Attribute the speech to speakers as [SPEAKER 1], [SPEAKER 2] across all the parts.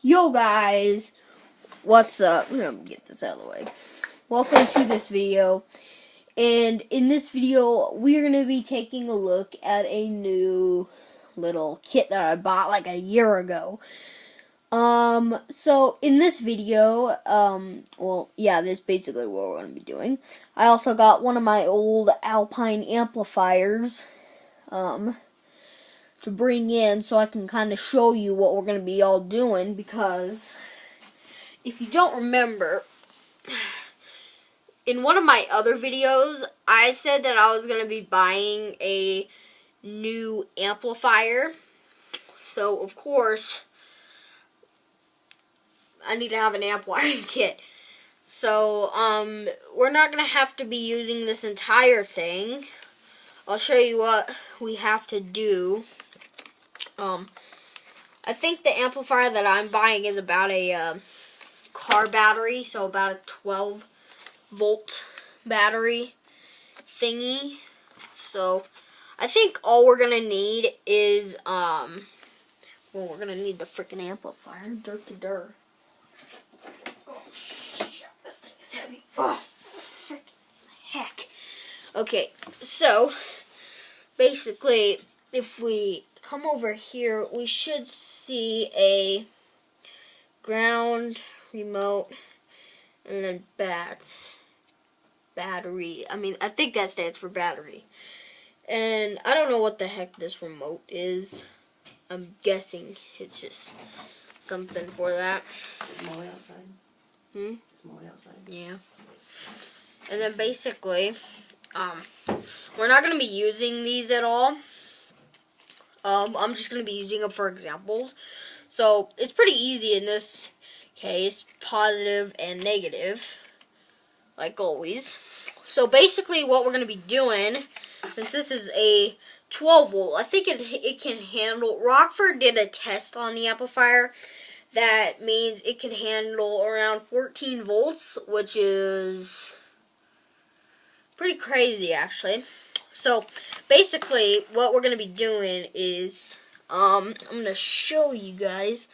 [SPEAKER 1] Yo guys, what's up? I'm gonna get this out of the way. Welcome to this video. And in this video, we're gonna be taking a look at a new little kit that I bought like a year ago. So in this video, this is basically what we're gonna be doing. I also got one of my old Alpine amplifiers, to bring in so I can kind of show you what we're going to be all doing, because if you don't remember, in one of my other videos, I said that I was going to be buying a new amplifier. So, of course, I need to have an amp wiring kit. So, we're not going to have to be using this entire thing. I'll show you what we have to do. I think the amplifier that I'm buying is about a car battery, so about a 12-volt battery thingy. So I think all we're gonna need is we're gonna need the freaking amplifier. Dirt to dirt. Oh shit, this thing is heavy. Oh freaking heck. Okay, so basically, if we come over here, we should see a ground, remote, and then battery. I think that stands for battery. And I don't know what the heck this remote is. I'm guessing it's just something for that.
[SPEAKER 2] It's mowing outside. It's mowing outside.
[SPEAKER 1] Yeah. And then basically, we're not going to be using these at all. I'm just going to be using them for examples. So, it's pretty easy in this case, positive and negative, like always. So, basically what we're going to be doing, since this is a 12 volt, I think it can handle, Rockford did a test on the amplifier. That means it can handle around 14 volts, which is pretty crazy, actually. So, basically, what we're going to be doing is, I'm going to show you guys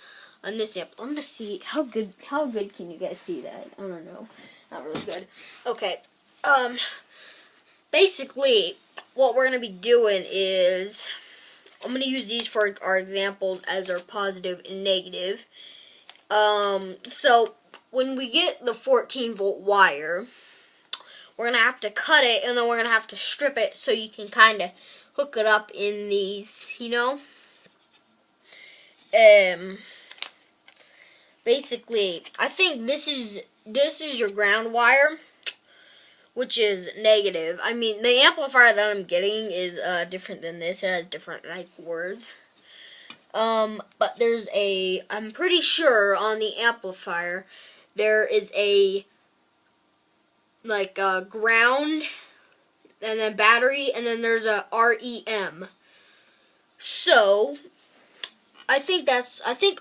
[SPEAKER 1] on this amp. I'm going to see how good can you guys see that? I don't know. Not really good. Okay. Basically, what we're going to be doing is, I'm going to use these for our examples as our positive and negative. So, when we get the 14-volt wire, we're going to have to cut it, and then we're going to have to strip it so you can kind of hook it up in these, you know. Basically, I think this is your ground wire, which is negative. I mean, the amplifier that I'm getting is different than this. It has different, like, words. But there's I'm pretty sure on the amplifier, there is a ground, and then battery, and then there's a REM. So, I think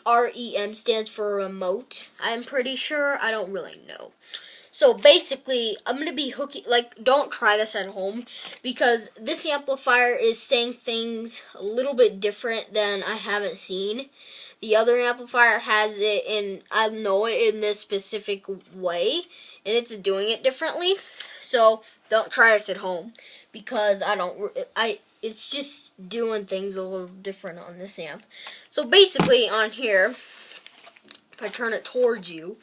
[SPEAKER 1] REM stands for remote. I'm pretty sure. I don't really know. So, basically, I'm going to be hooking, don't try this at home, because this amplifier is saying things a little bit different than I haven't seen. The other amplifier has it in, I know it in this specific way, and it's doing it differently. So, don't try this at home, because it's just doing things a little different on this amp. So, basically, on here, if I turn it towards you,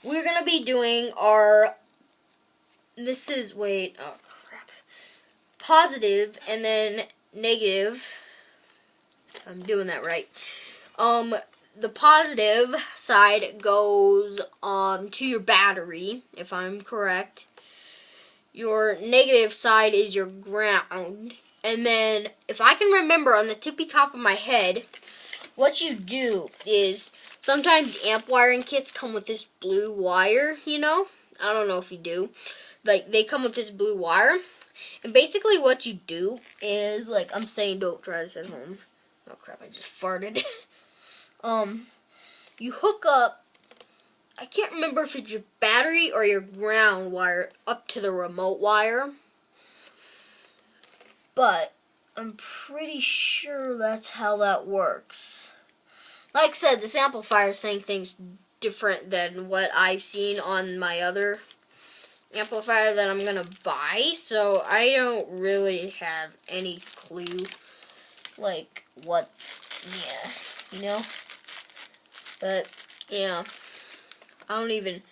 [SPEAKER 1] we're going to be doing positive and then negative. I'm doing that right. The positive side goes to your battery, if I'm correct. Your negative side is your ground. And then, if I can remember on the tippy top of my head, what you do is, sometimes amp wiring kits come with this blue wire, you know? I don't know if you do. They come with this blue wire. And basically what you do is, I'm saying don't try this at home. Oh crap, I just farted. You hook up, I can't remember if it's your battery or your ground wire up to the remote wire. But I'm pretty sure that's how that works. like I said, this amplifier is saying things different than what I've seen on my other amplifier that I'm gonna buy, so I don't really have any clue, like, what, yeah, you know, but, yeah, I don't even,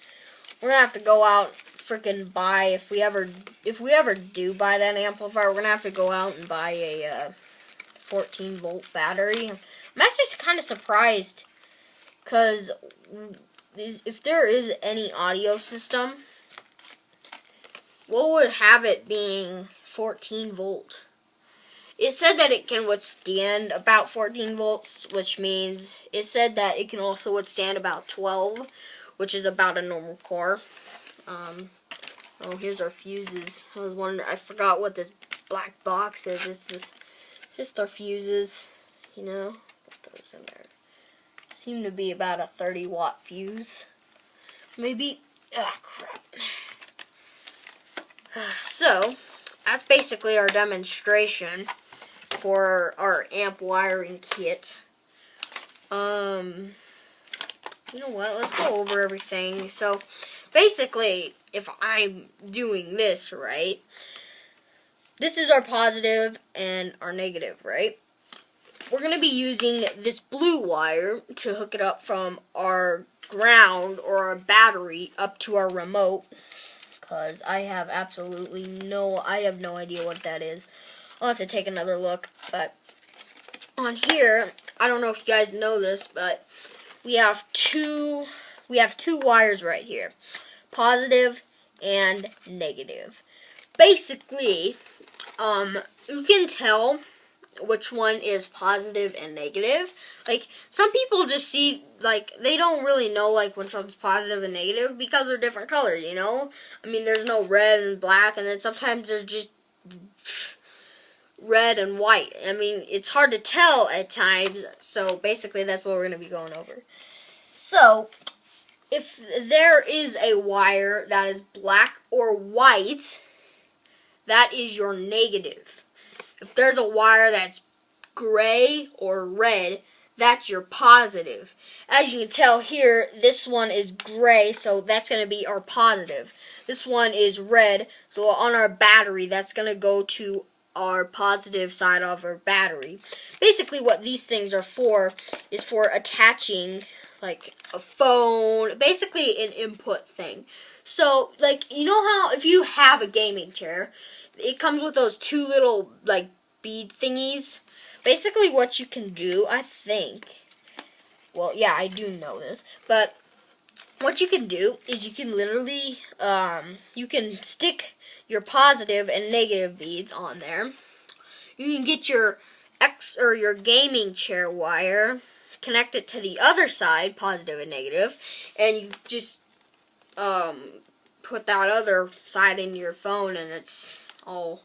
[SPEAKER 1] we're gonna have to go out, freaking buy, if we ever do buy that amplifier, we're gonna have to go out and buy a, 14-volt battery. I'm actually kind of surprised, because if there is any audio system, what would have it being 14 volt? It said that it can withstand about 14 volts, which means it said that it can also withstand about 12, which is about a normal car. Oh, here's our fuses. I was wondering, I forgot what this black box is. It's just our fuses, you know. Put those in there. Seem to be about a 30-watt fuse. Maybe. Ah, crap. So, that's basically our demonstration for our amp wiring kit. You know what? Let's go over everything. So, basically, if I'm doing this right, this is our positive and our negative, right? We're going to be using this blue wire to hook it up from our ground or our battery up to our remote. Because I have no idea what that is. I'll have to take another look. But on here, I don't know if you guys know this, but we have two wires right here. Positive and negative. Basically, you can tell which one is positive and negative. Like, some people just see, like, they don't really know, like, which one's positive and negative because they're different colors, you know? I mean, there's no red and black, and then sometimes there's just red and white. I mean, it's hard to tell at times, so basically that's what we're going to be going over. So, if there is a wire that is black or white, that is your negative. If there's a wire that's gray or red, that's your positive. As you can tell here, this one is gray, so that's going to be our positive. This one is red, so on our battery, that's going to go to our positive side of our battery. Basically, what these things are for is for attaching, like, a phone, basically an input thing. So, like, you know how if you have a gaming chair, it comes with those two little, like, bead thingies. Basically what you can do, I think, well, yeah, I do know this, but what you can do is you can literally, you can stick your positive and negative beads on there. You can get your your gaming chair wire, connect it to the other side, positive and negative, and you just, put that other side in your phone, and it's all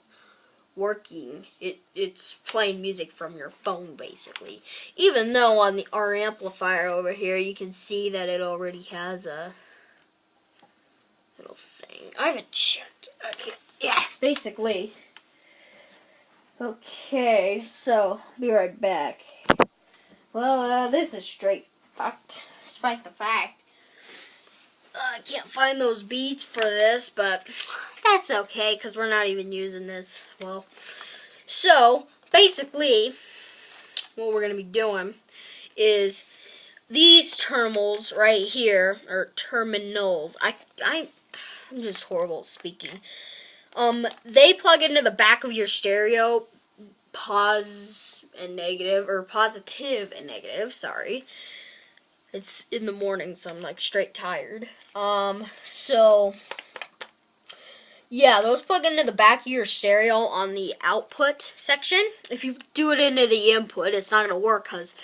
[SPEAKER 1] working. It's playing music from your phone, basically. Even though on our amplifier over here, you can see that it already has a little thing. I haven't checked. Okay, yeah, basically. Okay, so be right back. Well, this is straight fucked, despite the fact I can't find those beads for this, but that's okay, because we're not even using this. Well, so, basically, what we're going to be doing is these terminals right here, or terminals, I'm just horrible at speaking. They plug into the back of your stereo, positive and negative, sorry. It's in the morning, so I'm, like, straight tired. So, yeah, those plug into the back of your stereo on the output section. If you do it into the input, it's not going to work because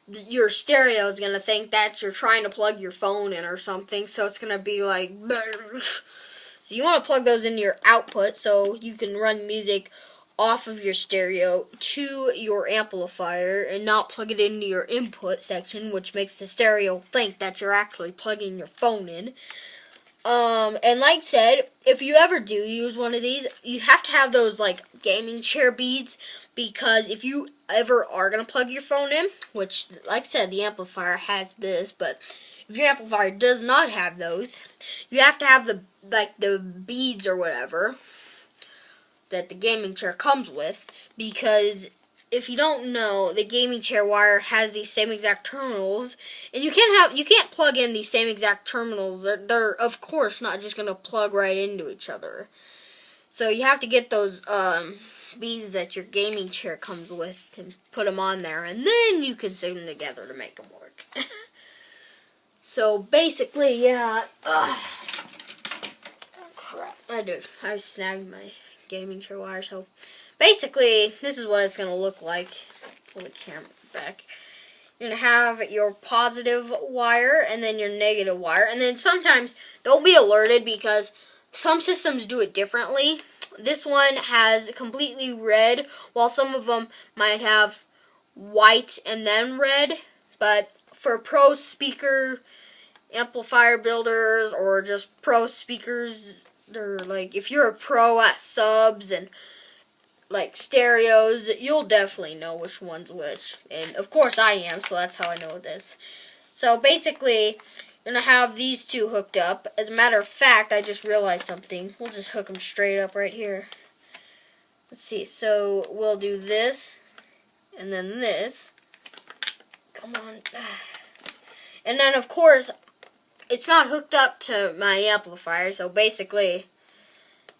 [SPEAKER 1] your stereo is going to think that you're trying to plug your phone in or something, so it's going to be like... So you want to plug those into your output so you can run music off of your stereo to your amplifier and not plug it into your input section, which makes the stereo think that you're actually plugging your phone in. And like I said, if you ever do use one of these, you have to have those like gaming chair beads, because if you ever are gonna plug your phone in, which like I said, the amplifier has this, but if your amplifier does not have those, you have to have the beads or whatever that the gaming chair comes with, because if you don't know, the gaming chair wire has these same exact terminals, and you can't plug in these same exact terminals. They're of course not just gonna plug right into each other. So you have to get those beads that your gaming chair comes with and put them on there, and then you can stick them together to make them work. So basically, yeah. Oh, crap! I snagged my gaming chair wire. So basically, this is what it's going to look like. Pull the camera back. You're going to have your positive wire and then your negative wire. And then sometimes, don't be alerted, because some systems do it differently. This one has completely red, while some of them might have white and then red. But for pro speaker amplifier builders, or just pro speakers, they're like, if you're a pro at subs and like stereos, you'll definitely know which one's which. And of course I am, so that's how I know this. So basically, you're going to have these two hooked up. As a matter of fact, I just realized something. We'll just hook them straight up right here. Let's see. So we'll do this, and then this. Come on. And then of course, it's not hooked up to my amplifier, so basically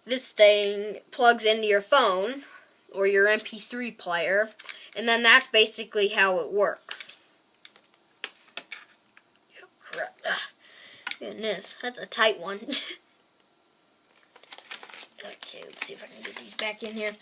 [SPEAKER 1] this thing plugs into your phone or your MP3 player, and then that's basically how it works. Oh, crap. Goodness, that's a tight one. Okay, let's see if I can get these back in here.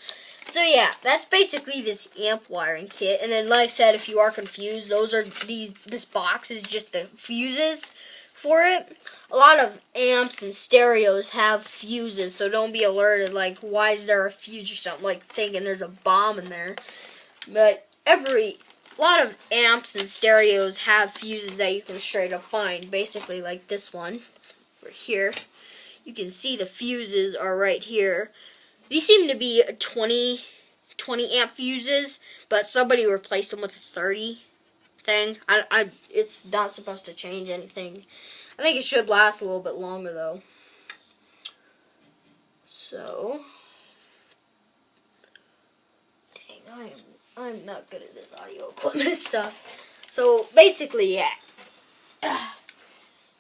[SPEAKER 1] So yeah, that's basically this amp wiring kit. And then like I said, if you are confused, this box is just the fuses for it. A lot of amps and stereos have fuses, so don't be alerted like, why is there a fuse or something, like thinking there's a bomb in there. But a lot of amps and stereos have fuses that you can straight up find, basically like this one right here. You can see the fuses are right here. These seem to be 20 amp fuses, but somebody replaced them with a 30 thing. It's not supposed to change anything. I think it should last a little bit longer though. So, dang, I'm not good at this audio equipment stuff. So basically, yeah,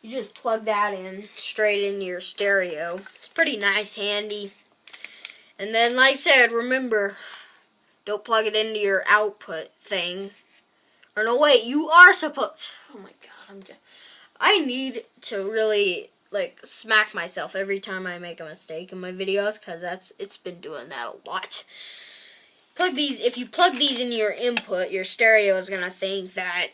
[SPEAKER 1] you just plug that in straight into your stereo. It's pretty nice, handy. And then, like I said, remember, don't plug it into your output thing. Or no, wait, you are supposed. Oh my God, I need to really like smack myself every time I make a mistake in my videos, because it's been doing that a lot. If you plug these into your input, your stereo is gonna think that,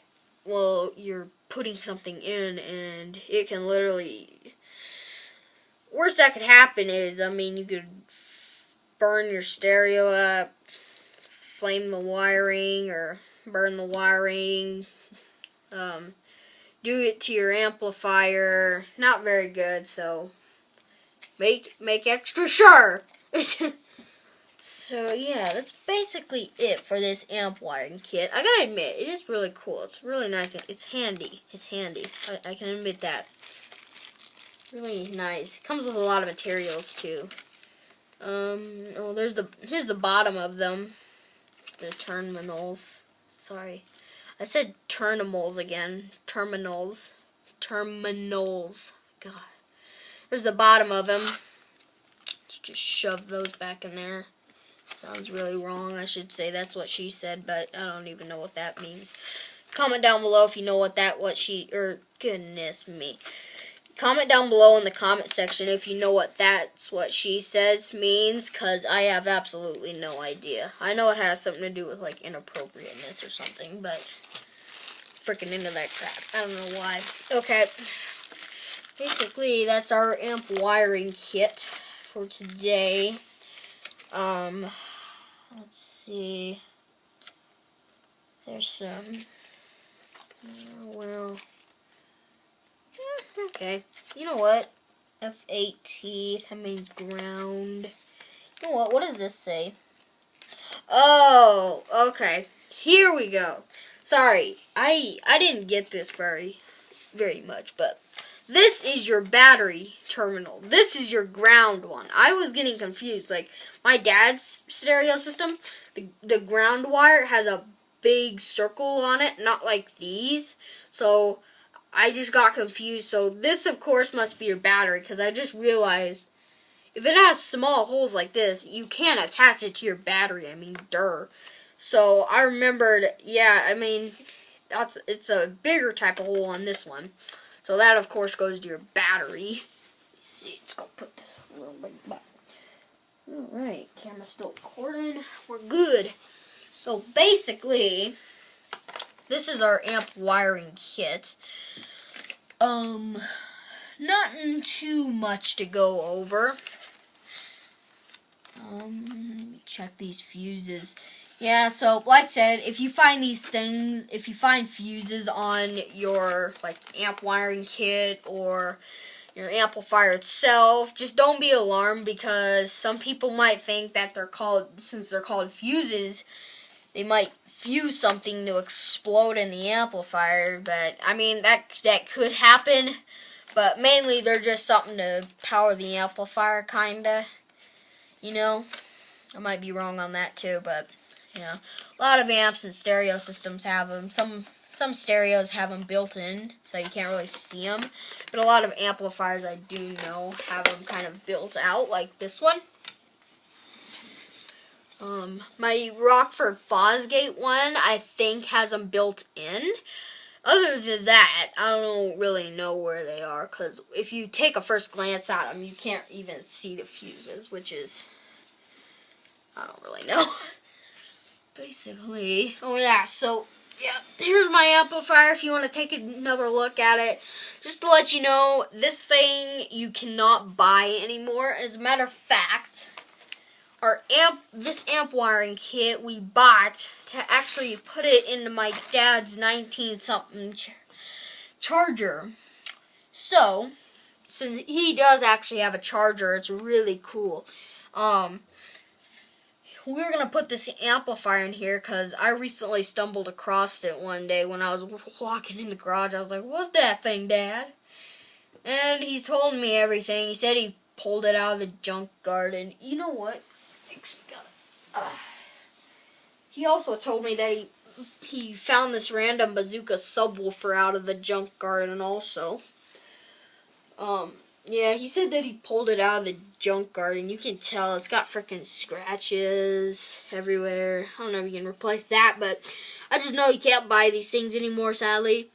[SPEAKER 1] well, you're putting something in, and it can literally. Worst that could happen is, I mean, you could burn your stereo up, flame the wiring, or burn the wiring. Do it to your amplifier. Not very good, so make extra sure. So yeah, that's basically it for this amp wiring kit. I gotta admit, it is really cool. It's really nice. It's handy. It's handy. I can admit that. Really nice. It comes with a lot of materials too. Oh, here's the bottom of them. The terminals. Sorry. I said terminals again. Terminals. God. There's the bottom of them. Let's just shove those back in there. Sounds really wrong. I should say that's what she said, but I don't even know what that means. Comment down below if you know goodness me. Comment down below in the comment section if you know what she says means, because I have absolutely no idea. I know it has something to do with like inappropriateness or something, but freaking into that crap. I don't know why. Okay. Basically, that's our amp wiring kit for today. Let's see. There's some. Oh, well. Okay. You know what? F8T, that means ground. You know what does this say? Oh, okay. Here we go. Sorry, I didn't get this very much, but this is your battery terminal. This is your ground one. I was getting confused. Like, my dad's stereo system, the ground wire has a big circle on it, not like these. So, I just got confused. So, this, of course, must be your battery, because I just realized if it has small holes like this, you can't attach it to your battery. I mean, duh. So, I remembered, yeah, I mean, it's a bigger type of hole on this one. So that, of course, goes to your battery. Let's see, let's go put this a little bit back. Alright, camera's still recording. We're good. So basically, this is our amp wiring kit. Nothing too much to go over. Let me check these fuses. Yeah, so like I said, if you find these things, if you find fuses on your like amp wiring kit or your amplifier itself, just don't be alarmed, because some people might think that since they're called fuses, they might fuse something to explode in the amplifier. But I mean, that could happen, but mainly they're just something to power the amplifier, kinda. You know, I might be wrong on that too, but yeah, a lot of amps and stereo systems have them. Some stereos have them built in, so you can't really see them. But a lot of amplifiers, I do know, have them kind of built out, like this one. My Rockford Fosgate one, I think, has them built in. Other than that, I don't really know where they are, because if you take a first glance at them, you can't even see the fuses, which is, I don't really know. Basically, oh yeah, so yeah, here's my amplifier if you want to take another look at it. Just to let you know, this thing you cannot buy anymore. As a matter of fact, this amp wiring kit we bought to actually put it into my dad's 19-something charger. So, since he does actually have a charger, it's really cool. We're going to put this amplifier in here because I recently stumbled across it one day when I was walking in the garage. I was like, what's that thing, Dad? And he told me everything. He said he pulled it out of the junk garden. You know what? He also told me that he found this random bazooka subwoofer out of the junk garden also. Yeah, he said that he pulled it out of the junk garden. You can tell it's got freaking scratches everywhere. I don't know if you can replace that, but I just know you can't buy these things anymore, sadly.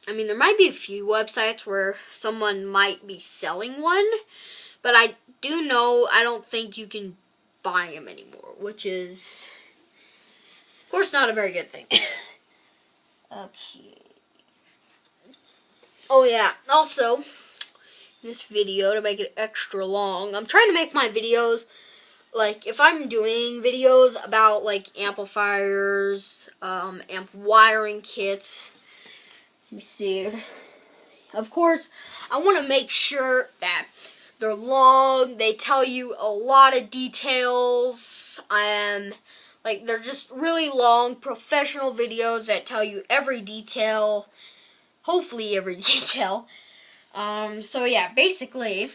[SPEAKER 1] I mean, there might be a few websites where someone might be selling one, but I do know I don't think you can buy them anymore, which is, of course, not a very good thing. Okay. Oh, yeah. Also, this video, to make it extra long, I'm trying to make my videos, like, if I'm doing videos about, like, amplifiers, amp wiring kits, let me see, of course, I want to make sure that they're long, they tell you a lot of details, like, they're just really long, professional videos that tell you every detail, hopefully every detail. So yeah, basically,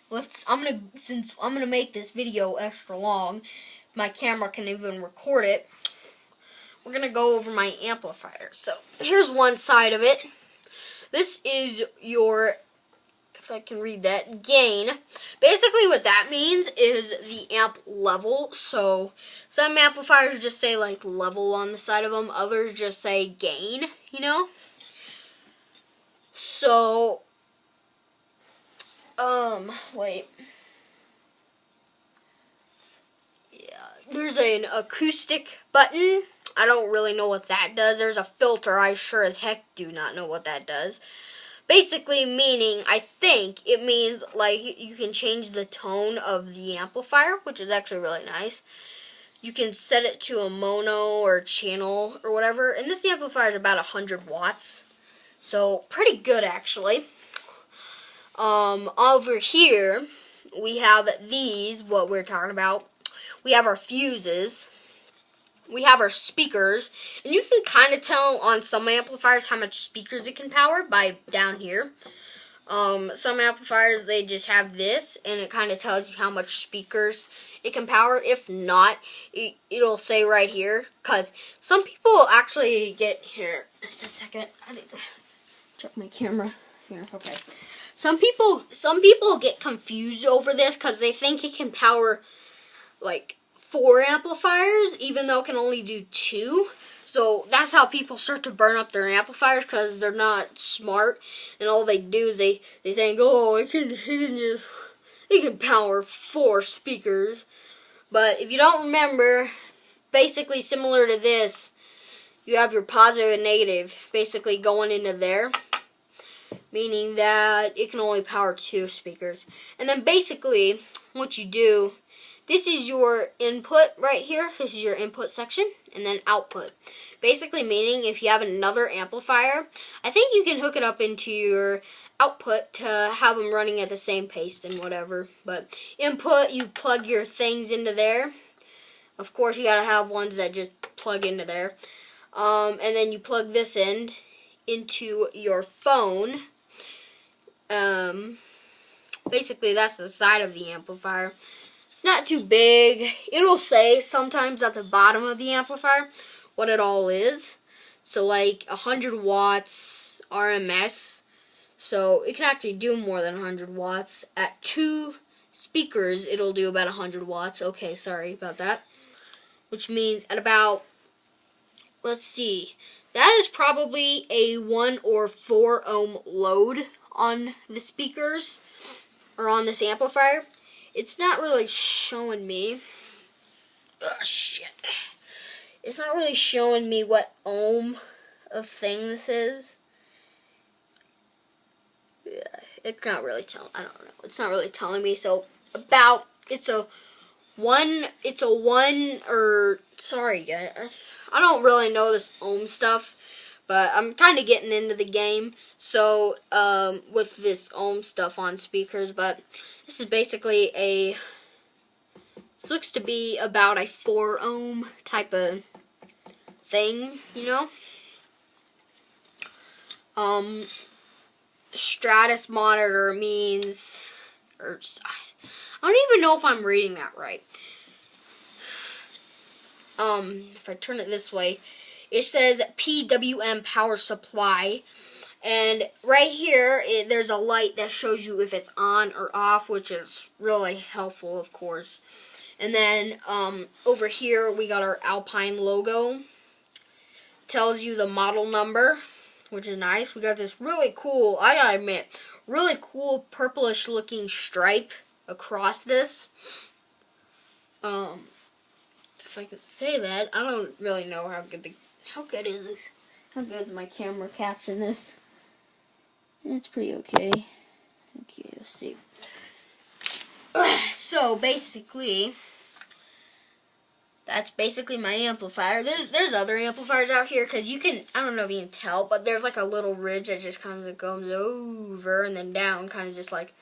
[SPEAKER 1] since I'm gonna make this video extra long, my camera can even record it, we're gonna go over my amplifier. So, here's one side of it. This is your, if I can read that, gain. Basically what that means is the amp level. So, some amplifiers just say like level on the side of them, others just say gain, you know? So, wait. Yeah, there's an acoustic button. I don't really know what that does. There's a filter. I sure as heck do not know what that does. Basically meaning, I think, it means, like, you can change the tone of the amplifier, which is actually really nice. You can set it to a mono or channel or whatever. And this amplifier is about 100 watts. So, pretty good, actually. over here, we have these, what we're talking about. We have our fuses. We have our speakers. And you can kind of tell on some amplifiers how much speakers it can power by down here. Some amplifiers, they just have this, and it kind of tells you how much speakers it can power. If not, it'll say right here, because some people actually get, here, just a second, I need to check my camera here, okay. Some people get confused over this, because they think it can power, like, 4 amplifiers, even though it can only do 2. So that's how people start to burn up their amplifiers, because they're not smart, and all they do is they think, oh, it can power 4 speakers. But if you don't remember, basically similar to this, you have your positive and negative basically going into there, meaning that it can only power 2 speakers. And then basically what you do, this is your input right here. This is your input section, and then output. Basically meaning if you have another amplifier, I think you can hook it up into your output to have them running at the same pace and whatever. But input, you plug your things into there. Of course, you gotta have ones that just plug into there. And then you plug this into your phone. Basically, that's the side of the amplifier. It's not too big. It'll say sometimes at the bottom of the amplifier what it all is. So like 100 watts RMS. So it can actually do more than 100 watts. At 2 speakers, it'll do about 100 watts. Okay, sorry about that. Which means at about, let's see, that is probably a 1 or 4 ohm load on the speakers, or on this amplifier. It's not really showing me. Oh, shit. It's not really showing me what ohm of thing this is. Yeah, it's not really telling. I don't know. It's not really telling me. So about sorry guys. I don't really know this ohm stuff, but I'm kind of getting into the game. So with this ohm stuff on speakers, but this is basically this looks to be about a 4 ohm type of thing, you know. Stratus monitor means, or I don't even know if I'm reading that right. If I turn it this way, it says PWM power supply. And right here, there's a light that shows you if it's on or off, which is really helpful, of course. And then over here, we got our Alpine logo. Tells you the model number, which is nice. We got this really cool, I gotta admit, really cool purplish looking stripe across this. If I could say that, I don't really know how good is this? How good is my camera capturing this? It's pretty okay. Okay, let's see. So basically, that's basically my amplifier. There's other amplifiers out here, because you can, I don't know if you can tell, but there's like a little ridge that just kind of goes over and then down, kind of just like,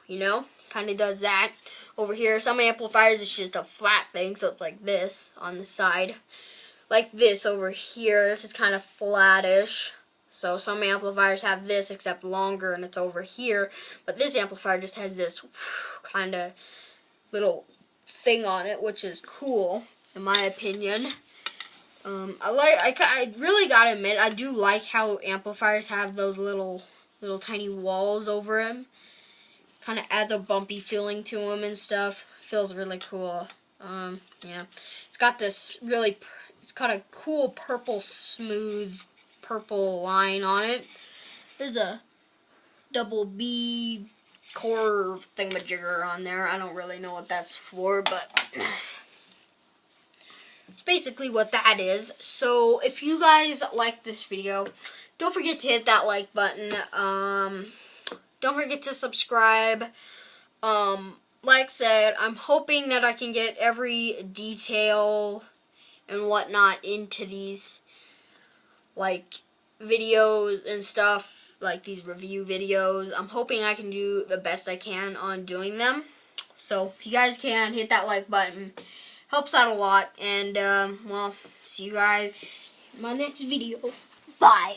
[SPEAKER 1] you know, kind of does that. Over here, some amplifiers, it's just a flat thing, so it's like this on the side. Like this over here, this is kind of flattish. So some amplifiers have this, except longer, and it's over here. But this amplifier just has this kind of little thing on it, which is cool, in my opinion. I really gotta admit, I do like how amplifiers have those little tiny walls over them. Kind of adds a bumpy feeling to them and stuff. Feels really cool. Yeah, it's got this it's got a cool purple, smooth purple line on it. There's a double B core thingamajigger on there. I don't really know what that's for, but it's basically what that is. So if you guys like this video, don't forget to hit that like button. Don't forget to subscribe. Like I said, I'm hoping that I can get every detail and whatnot into these like videos and stuff like these review videos. I'm hoping I can do the best I can on doing them. So if you guys can hit that like button, helps out a lot. And well, see you guys in my next video. Bye.